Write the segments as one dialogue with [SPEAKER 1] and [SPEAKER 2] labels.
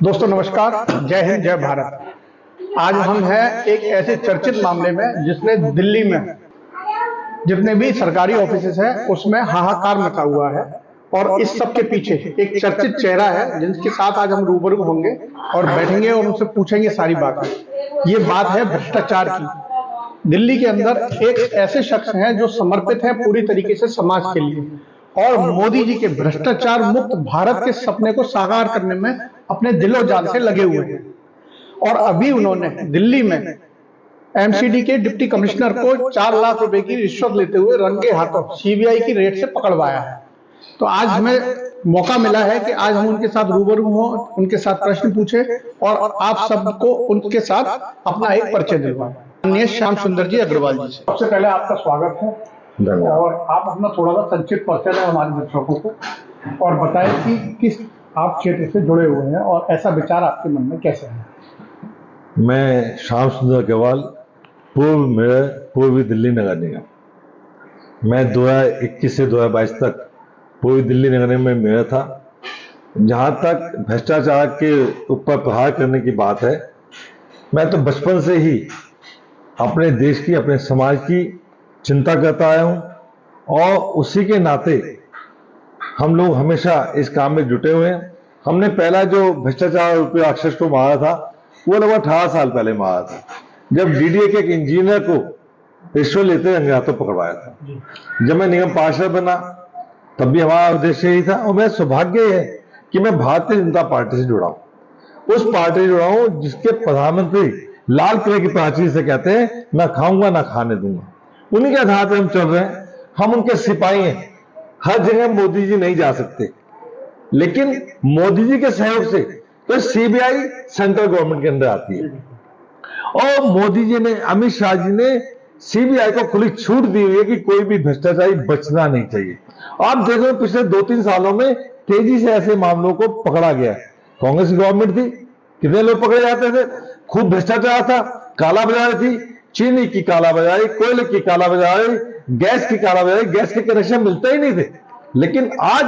[SPEAKER 1] दोस्तों नमस्कार, जय हिंद, जय भारत। आज हम हैं एक ऐसे चर्चित मामले में जिसने दिल्ली में जितने भी सरकारी ऑफिसेस हैं उसमें हाहाकार मचा हुआ है और इस सब के पीछे एक चर्चित चेहरा है जिनके साथ आज हम रूबरू होंगे और बैठेंगे और उनसे पूछेंगे सारी बातें। ये बात है भ्रष्टाचार की। दिल्ली के अंदर एक ऐसे शख्स हैं जो समर्पित हैं पूरी तरीके से समाज के लिए और मोदी जी के भ्रष्टाचार मुक्त भारत के सपने को साकार करने में अपने दिलो जान से लगे हुए हैं। और अभी उन्होंने दिल्ली में एमसीडी के डिप्टी कमिश्नर को 4 लाख रुपए की रिश्वत लेते हुए रंगे हाथों सीबीआई की रेड से पकड़वाया है। तो आज हमें मौका मिला है कि आज हम उनके साथ रूबरू हों, उनके साथ प्रश्न पूछे और आप सबको उनके साथ अपना एक परिचय दिलवाएं। माननीय श्याम सुंदर जी अग्रवाल जी, सबसे पहले आपका स्वागत है और आप अपना थोड़ा सा संक्षिप्त परिचय दें हमारे दर्शकों को और बताएं कि किस आप क्षेत्र से जुड़े हुए हैं और ऐसा विचार आपके मन में कैसे है।
[SPEAKER 2] मैं श्याम सुंदर अग्रवाल, पूर्व मेयर, पूर्वी दिल्ली नगर निगम। मैं 2021 से 2022 तक पूर्वी दिल्ली नगर निगम में मेयर था। जहाँ तक भ्रष्टाचार के ऊपर प्रहार करने की बात है, मैं तो बचपन से ही अपने देश की, अपने समाज की चिंता करता आया हूँ और उसी के नाते हम लोग हमेशा इस काम में जुटे हुए हैं। हमने पहला जो भ्रष्टाचार रुपये राक्षस को मारा था वो लगभग 18 साल पहले मारा था, जब डीडीए के एक इंजीनियर को रिश्वत लेते रंगे हाथों पकड़वाया था। जब मैं निगम पार्षद बना तब भी हमारा उद्देश्य यही था और मेरा सौभाग्य है कि मैं भारतीय जनता पार्टी से जुड़ा हूँ, उस पार्टी से जुड़ा हूँ जिसके प्रधानमंत्री लाल किले की प्राचीर से कहते हैं ना खाऊंगा ना खाने दूंगा। उन्हीं के आधार पर हम चल रहे हैं। हम उनके सिपाही हैं। हर जगह मोदी जी नहीं जा सकते, लेकिन मोदी जी के सहयोग से तो सीबीआई सेंट्रल गवर्नमेंट के अंदर आती है और मोदी जी ने, अमित शाह जी ने सीबीआई को खुली छूट दी हुई है कि कोई भी भ्रष्टाचारी बचना नहीं चाहिए। आप देखो पिछले 2-3 सालों में तेजी से ऐसे मामलों को पकड़ा गया है। कांग्रेस की गवर्नमेंट थी, कितने लोग पकड़े जाते थे, खूब भ्रष्टाचार था, काला बाजारी थी, चीनी की काला बाजारी, कोयले की काला बाजारी, गैस की काला बाजारी, गैस के कनेक्शन मिलते ही नहीं थे। लेकिन आज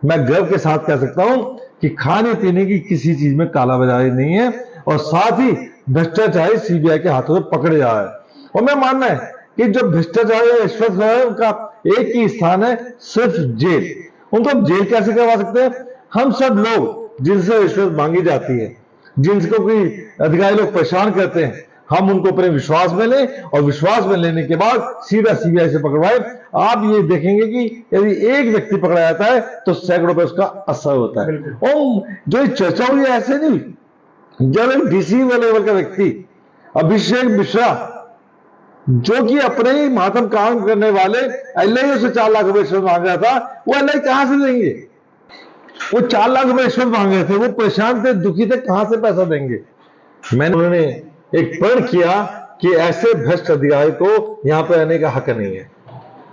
[SPEAKER 2] मैं गर्व के साथ कह सकता हूं कि खाने पीने की किसी चीज में काला बाजारी नहीं है और साथ ही भ्रष्टाचारी सीबीआई के हाथों से पकड़े जा रहे हैं। और मैं मानना है कि जो भ्रष्टाचारी रिश्वत है उनका एक ही स्थान है, सिर्फ जेल। उनको जेल कैसे करवा सकते हैं? हम सब लोग जिनसे रिश्वत मांगी जाती है, जिनको कोई अधिकारी लोग परेशान करते हैं, हम उनको अपने विश्वास में लें और विश्वास में लेने के बाद सीधा सीबीआई से पकड़वाएं। आप ये देखेंगे कि यदि एक व्यक्ति पकड़ा जाता है तो सैकड़ों पे उसका असर होता है। और जो चर्चा हुई ऐसे नहीं, जब एक डीसी लेवल का व्यक्ति अभिषेक मिश्रा, जो कि अपने ही मातम काम करने वाले एलआईओ से 4 लाख रुपए रिश्वत मांग रहा था, वो एलआई कहां से देंगे? वो 4 लाख रुपए रिश्वत मांग रहे थे, वो परेशान थे, दुखी थे, कहां से पैसा देंगे? उन्होंने एक प्रण किया कि ऐसे भ्रष्ट अधिकारी को यहां पर रहने का हक नहीं है।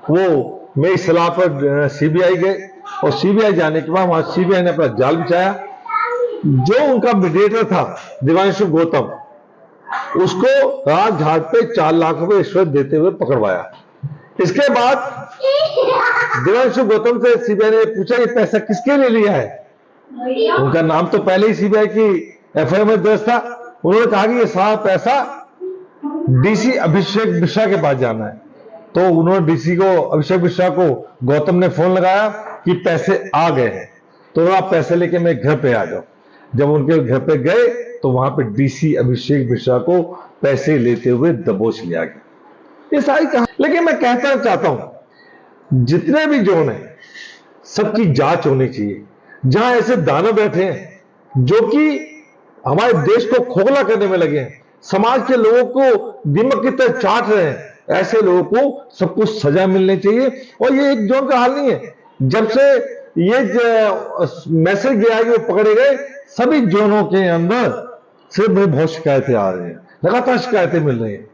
[SPEAKER 2] वो मेरी सलाह पर सीबीआई गए और सीबीआई जाने के बाद वहां सीबीआई ने अपना जाल बिछाया। जो उनका मीडिएटर था दिवांशु गौतम, उसको राजघाट पे 4 लाख रुपए रिश्वत देते हुए पकड़वाया। इसके बाद दिवांशु गौतम से सीबीआई ने पूछा ये पैसा किसके लिए लिया है? उनका नाम तो पहले ही सीबीआई की एफआईआर में दर्ज था। उन्होंने कहा कि ये सारा पैसा डीसी अभिषेक मिश्रा के पास जाना है। तो उन्होंने डीसी को, अभिषेक मिश्रा को गौतम ने फोन लगाया कि पैसे आ गए हैं, तो आप पैसे लेके मेरे घर पे आ जाओ। जब उनके घर पे गए तो वहां पे डीसी अभिषेक मिश्रा को पैसे लेते हुए दबोच लिया गया। ये सारी कहानी। लेकिन मैं कहना चाहता हूं जितने भी जोन है सबकी जांच होनी चाहिए। जहां ऐसे दानव बैठे हैं जो कि हमारे देश को खोखला करने में लगे हैं, समाज के लोगों को दीमक की तरह चाट रहे हैं, ऐसे लोगों को सब कुछ सजा मिलनी चाहिए। और ये एक जोन का हाल नहीं है। जब से ये मैसेज गया है कि वो पकड़े गए, सभी जोनों के अंदर सिर्फ बहुत शिकायतें आ रही हैं, लगातार शिकायतें मिल रही हैं।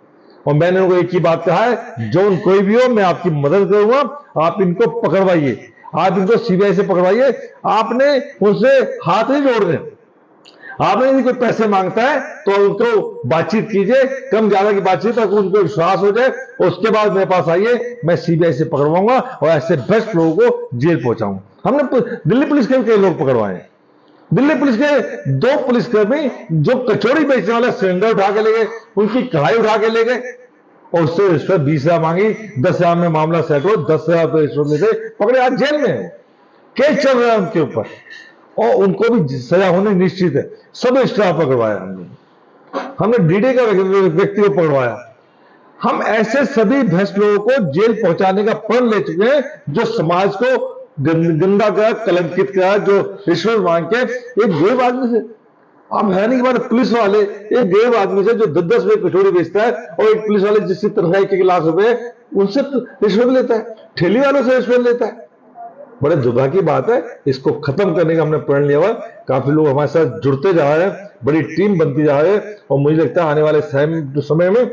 [SPEAKER 2] और मैंने उनको एक ही बात कहा है, जोन कोई भी हो मैं आपकी मदद करूंगा, आप इनको पकड़वाइए, आप इनको सीबीआई से पकड़वाइए। आपने उनसे हाथ नहीं जोड़ रहे। आपने यदि कोई पैसे मांगता है तो उनको बातचीत कीजिए, कम ज्यादा की बातचीत, ताकि उनको विश्वास हो जाए। और उसके बाद मेरे पास आइए, मैं सीबीआई से पकड़वाऊंगा और ऐसे भ्रष्ट लोगों को जेल पहुंचाऊंगा। हमने दिल्ली पुलिस के कई लोग पकड़वाए हैं दिल्ली पुलिस के 2 पुलिसकर्मी जो कचौड़ी बेचने वाला सिलेंडर उठा के ले गए, उनकी कढ़ाई उठा के ले गए और उससे रिश्वत 20,000 मांगी, 10,000 में मामला सेट हो, 10,000 रुपये रिश्वत लेते पकड़े, आज जेल में है, केस चल रहा है उनके ऊपर और उनको भी सजा होनी निश्चित है। सब स्टाफ पकड़वाया हमने डीडी का व्यक्ति को पकड़वाया। हम ऐसे सभी भ्रष्ट लोगों को जेल पहुंचाने का प्रण ले चुके हैं जो समाज को गंदा करा, कलंकित करा, जो रिश्वत मांग के एक गरीब आदमी से, आप हैरानी की बात, पुलिस वाले एक गरीब आदमी से जो 10-10 रुपए कचौड़ी बेचता है और एक पुलिस वाले जिससे तनख्वाही 1 लाख रुपए उनसे रिश्वत लेता है, ठेली वालों से रिश्वत लेता है। बड़े दुर्भाग्य की बात है, इसको खत्म करने का हमने प्रण लिया हुआ। काफी लोग हमारे साथ जुड़ते जा रहे हैं, बड़ी टीम बनती जा रही है और मुझे लगता है आने वाले समय में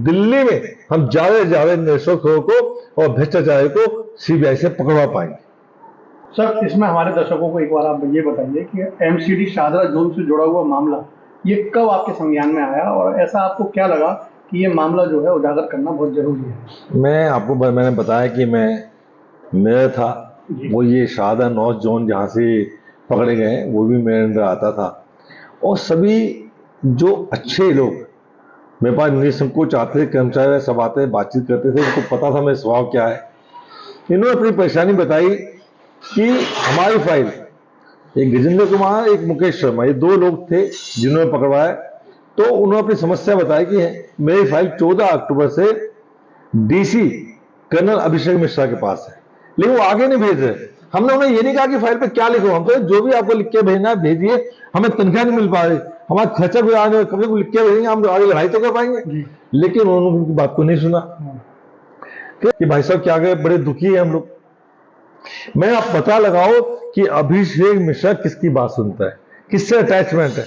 [SPEAKER 2] दिल्ली में हम ज्यादा से ज्यादा रिश्वतखोरों को और भ्रष्टाचारी को सीबीआई से पकड़वा पाएंगे।
[SPEAKER 1] सर, इसमें हमारे दर्शकों को एक बार आप ये बताइए कि एमसीडी शाहदरा जोन से जुड़ा हुआ मामला ये कब आपके संज्ञान में आया और ऐसा आपको क्या लगा कि ये मामला जो है उजागर करना बहुत जरूरी है?
[SPEAKER 2] मैंने बताया कि मेयर था, वो ये शाहदरा नॉर्थ जोन जहाँ से पकड़े गए वो भी मेरे अंदर आता था और सभी जो अच्छे लोग मेरे पास निसंकोच आते थे, कर्मचारी सब आते बातचीत करते थे, उनको पता था मेरा स्वभाव क्या है। इन्होंने अपनी परेशानी बताई कि हमारी फाइल, एक गजेंद्र कुमार एक मुकेश शर्मा, ये 2 लोग थे जिन्होंने पकड़वाया, तो उन्होंने अपनी समस्या बताई कि मेरी फाइल 14 अक्टूबर से डीसी कर्नल अभिषेक मिश्रा के पास है, लेकिन वो आगे नहीं भेज रहे। हमने उन्हें ये नहीं कहा कि फाइल पे क्या लिखो, हम तो जो भी आपको लिख के भेजना है भेजिए, हमें तनख्वाह नहीं मिल पा रही, हमारा खर्चा भी आने कभी लिख के भेजेंगे, हम आगे लड़ाई तो कर पाएंगे। लेकिन उन्होंने उनकी बात को नहीं सुना कि भाई साहब क्या करें, बड़े दुखी है हम लोग। मैं आप पता लगाओ कि अभिषेक मिश्रा किसकी बात सुनता है, किससे अटैचमेंट है,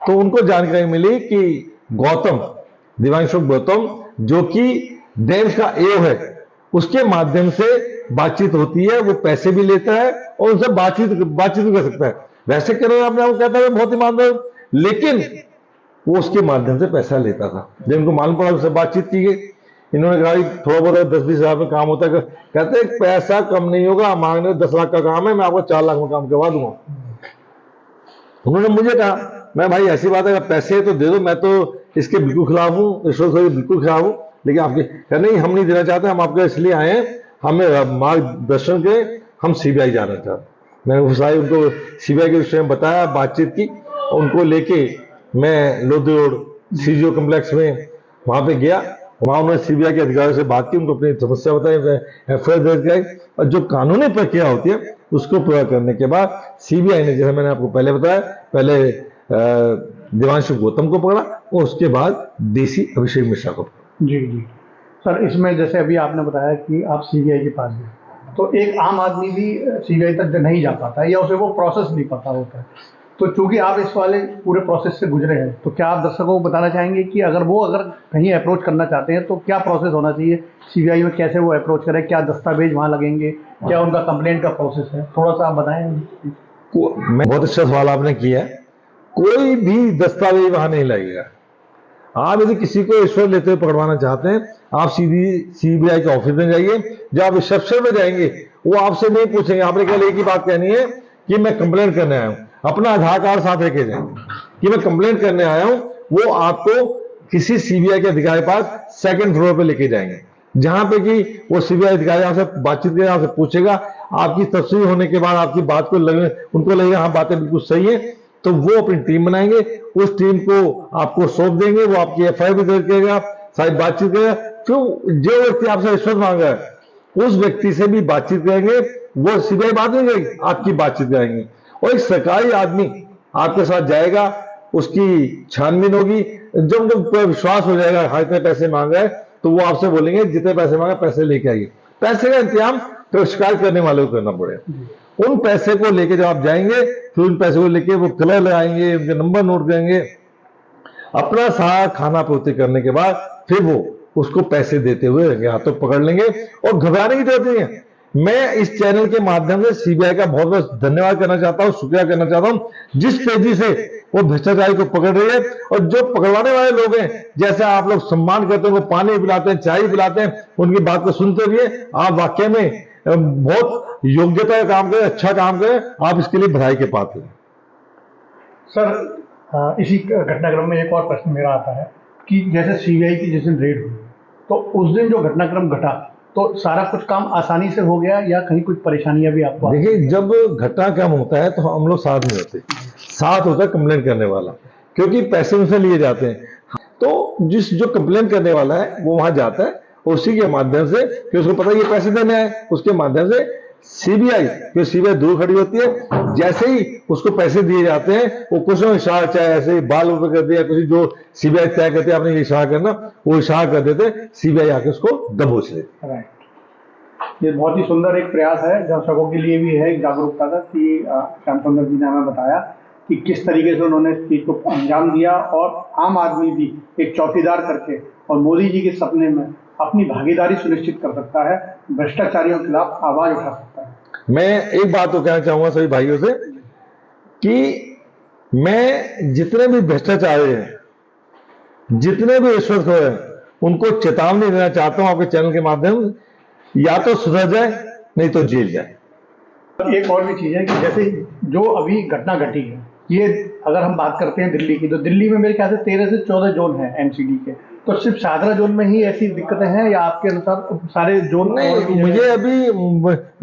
[SPEAKER 2] तो उनको जानकारी मिली कि गौतम, दिव्यांशु गौतम जो कि डेम्स का एओ है, उसके माध्यम से बातचीत होती है, वो पैसे भी लेता है और उनसे बातचीत भी कर सकता है। वैसे करो अपने आप कहता है बहुत ईमानदार, लेकिन वो उसके माध्यम से पैसा लेता था। जब इनको मालूम पड़ा उससे बातचीत की गई, इन्होंने कहा थोड़ा बहुत 10-20 हज़ार में काम होता है, कहते हैं पैसा कम नहीं होगा, मांगने 10 लाख का काम है, मैं आपको 4 लाख में काम करवा दूंगा। उन्होंने मुझे कहा, मैं भाई ऐसी बात है अगर पैसे तो दे दो, मैं तो इसके बिल्कुल खिलाफ हूँ, रिश्वतखोरी बिल्कुल खिलाफ हूँ, लेकिन आपके कहा नहीं हम नहीं देना चाहते, हम आपके इसलिए आए हैं, हमें मार्गदर्शन के, हम सीबीआई जाना चाहते। मैंने सारी उनको सीबीआई के विषय में बताया, बातचीत की, उनको लेके मैं लोधी रोड सीजीओ कम्प्लेक्स में वहां पे गया। वहां उन्होंने सीबीआई के अधिकारियों से बात की, उनको अपनी समस्या बताई, एफआईआर दर्ज कराई और जो कानूनी प्रक्रिया होती है उसको पूरा करने के बाद सीबीआई ने, जैसे मैंने आपको पहले बताया, पहले दिव्यांशु गौतम को पकड़ा और उसके बाद डीसी अभिषेक मिश्रा को पकड़ा।
[SPEAKER 1] जी जी सर, इसमें जैसे अभी आपने बताया कि आप सीबीआई के पास गए, तो एक आम आदमी भी सीबीआई तक नहीं जा पाता है या उसे वो प्रोसेस नहीं पता होता है, तो चूंकि आप इस वाले पूरे प्रोसेस से गुजरे हैं, तो क्या आप दर्शकों को बताना चाहेंगे कि अगर कहीं अप्रोच करना चाहते हैं तो क्या प्रोसेस होना चाहिए सीबीआई में, कैसे वो अप्रोच करें, क्या दस्तावेज वहाँ लगेंगे, क्या उनका कंप्लेंट का प्रोसेस है, थोड़ा सा आप बताएं।
[SPEAKER 2] मैं बहुत अच्छा सवाल आपने किया है। कोई भी दस्तावेज वहां नहीं लगेगा। आप यदि किसी को रिश्वत लेते हुए पकड़वाना चाहते हैं, आप सीधी सीबीआई के ऑफिस में जाइए, जब आप रिसेप्शन में जाएंगे वो आपसे नहीं पूछेंगे, आपने केवल एक ही बात कहनी है कि मैं कंप्लेंट करने आया हूं, अपना आधार कार्ड साथ लेके जाएं कि मैं कंप्लेंट करने आया हूं। वो आपको किसी सीबीआई के अधिकारी के पास 2nd फ्लोर पे लेके जाएंगे, जहां पे कि वो सीबीआई अधिकारी आपसे बातचीत करेगा, आपसे पूछेगा, आपकी तस्वीर होने के बाद आपकी बात को उनको लगेगा हाँ बातें बिल्कुल सही है, तो वो अपनी टीम बनाएंगे, उस टीम को आपको सौंप देंगे, वो आपकी एफआईआर भी दर्ज करेगा, सारी बातचीत करेगा। फिर जो व्यक्ति आपसे रिश्वत मांगा है उस व्यक्ति से भी बातचीत करेंगे, वो सीबीआई बात नहीं करेगी, आपकी बातचीत करेंगे और एक सरकारी आदमी आपके साथ जाएगा, उसकी छानबीन होगी। जब उनको विश्वास हो जाएगा हाँ इतने पैसे मांगा है, तो वो आपसे बोलेंगे जितने पैसे मांगा पैसे लेके आइए। पैसे का इंतजाम तो शिकायत करने वाले को करना पड़ेगा। उन पैसे को लेके जब आप जाएंगे, फिर उन पैसे को लेके वो कलर लगाएंगे, उनके नंबर नोट करेंगे, अपना सारा खाना पूर्ति करने के बाद फिर वो उसको पैसे देते हुए हाथों पकड़ लेंगे और घबराने की जरूरत नहीं है। मैं इस चैनल के माध्यम से सीबीआई का बहुत बहुत धन्यवाद करना चाहता हूं, शुक्रिया करना चाहता हूं, जिस तेजी से वो भ्रष्टाचारी को पकड़ रही है। और जो पकड़वाने वाले लोग हैं, जैसे आप लोग सम्मान करते हैं, वो पानी पिलाते हैं, चाय पिलाते हैं, उनकी बात को सुनते हुए आप वाकई में बहुत योग्यता का काम करें, अच्छा काम करें, आप इसके लिए बधाई के पात्र हैं।
[SPEAKER 1] सर इसी घटनाक्रम में एक और प्रश्न मेरा आता है कि जैसे सीबीआई की जिस दिन रेड हुई तो उस दिन जो घटनाक्रम घटा तो सारा कुछ काम आसानी से हो गया या कहीं कुछ परेशानियां भी आपको आई?
[SPEAKER 2] देखिए, जब घटनाक्रम होता है तो हम लोग साथ में होते हैं, साथ होता है कंप्लेंट करने वाला, क्योंकि पैसे उनसे लिए जाते हैं। तो जो कंप्लेंट करने वाला है वो वहां जाता है, उसी के माध्यम से, कि उसको पता है ये पैसे देने आए, उसके माध्यम से सीबीआई दूर खड़ी होती है। जैसे ही उसको पैसे दिए जाते हैं, वो कुछ ना इशारा, चाहे ऐसे बाल ऊपर कर दिया, कुछ जो सीबीआई तय करते हैं आपने ये इशारा करना, वो इशारा कर देते, सीबीआई आके उसको दबोच लेती।
[SPEAKER 1] राइट, ये बहुत ही सुंदर एक प्रयास है दर्शकों के लिए भी है, एक जागरूकता का कि श्याम सुंदर जी ने हमें बताया कि किस तरीके से उन्होंने इस चीज को अंजाम दिया और आम आदमी भी एक चौकीदार करके और मोदी जी के सपने में अपनी भागीदारी सुनिश्चित कर सकता है, भ्रष्टाचारियों के खिलाफ आवाज उठा सकता है।
[SPEAKER 2] मैं एक बात तो कहना चाहूंगा सभी भाइयों से कि मैं जितने भी भ्रष्टाचारी हैं, जितने भी रिश्वतखोर हैं, उनको चेतावनी देना चाहता हूं आपके चैनल के माध्यम से, या तो सुधर जाए नहीं तो जेल जाए।
[SPEAKER 1] एक और भी चीज है कि जैसे जो अभी घटना घटी है, ये अगर हम बात करते हैं दिल्ली की, तो दिल्ली में मेरे ख्याल से 13 से 14 जोन है एमसीडी के, तो सिर्फ शाहदरा जोन में ही ऐसी दिक्कतें हैं या आपके अनुसार सारे जोन?
[SPEAKER 2] नहीं, मुझे अभी,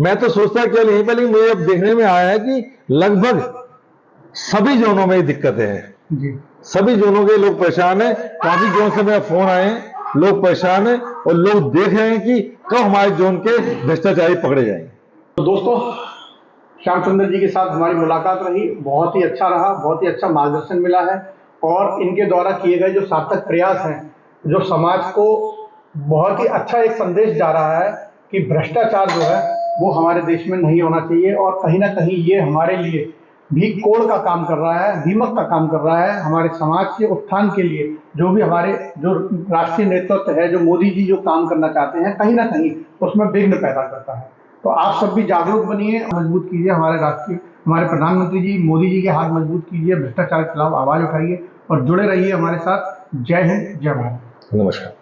[SPEAKER 2] मैं तो सोचता केवल यहीं पर, मुझे अब देखने में आया है कि लगभग सभी जोनों में दिक्कतें हैं
[SPEAKER 1] जी।
[SPEAKER 2] सभी जोनों के लोग परेशान हैं। काफी जोन से मेरा फोन आए हैं, लोग परेशान हैं और लोग देख रहे हैं कि कब हमारे जोन के भ्रष्टाचारी पकड़े जाएंगे।
[SPEAKER 1] तो दोस्तों, श्याम सुंदर जी के साथ हमारी मुलाकात रही, बहुत ही अच्छा रहा, बहुत ही अच्छा मार्गदर्शन मिला है और इनके द्वारा किए गए जो सार्थक प्रयास हैं, जो समाज को बहुत ही अच्छा एक संदेश जा रहा है कि भ्रष्टाचार जो है वो हमारे देश में नहीं होना चाहिए और कहीं ना कहीं ये हमारे लिए भी कोड़ का काम कर रहा है, दीमक का काम कर रहा है। हमारे समाज के उत्थान के लिए जो भी हमारे जो राष्ट्रीय नेतृत्व है, जो मोदी जी जो काम करना चाहते हैं, कहीं ना कहीं उसमें विघ्न पैदा करता है। तो आप सब भी जागरूक बनिए, मजबूत कीजिए हमारे प्रधानमंत्री जी मोदी जी के हाथ मजबूत कीजिए, भ्रष्टाचार के खिलाफ आवाज उठाइए और जुड़े रहिए हमारे साथ। जय हिंद, जय भारत।
[SPEAKER 2] नमस्कार।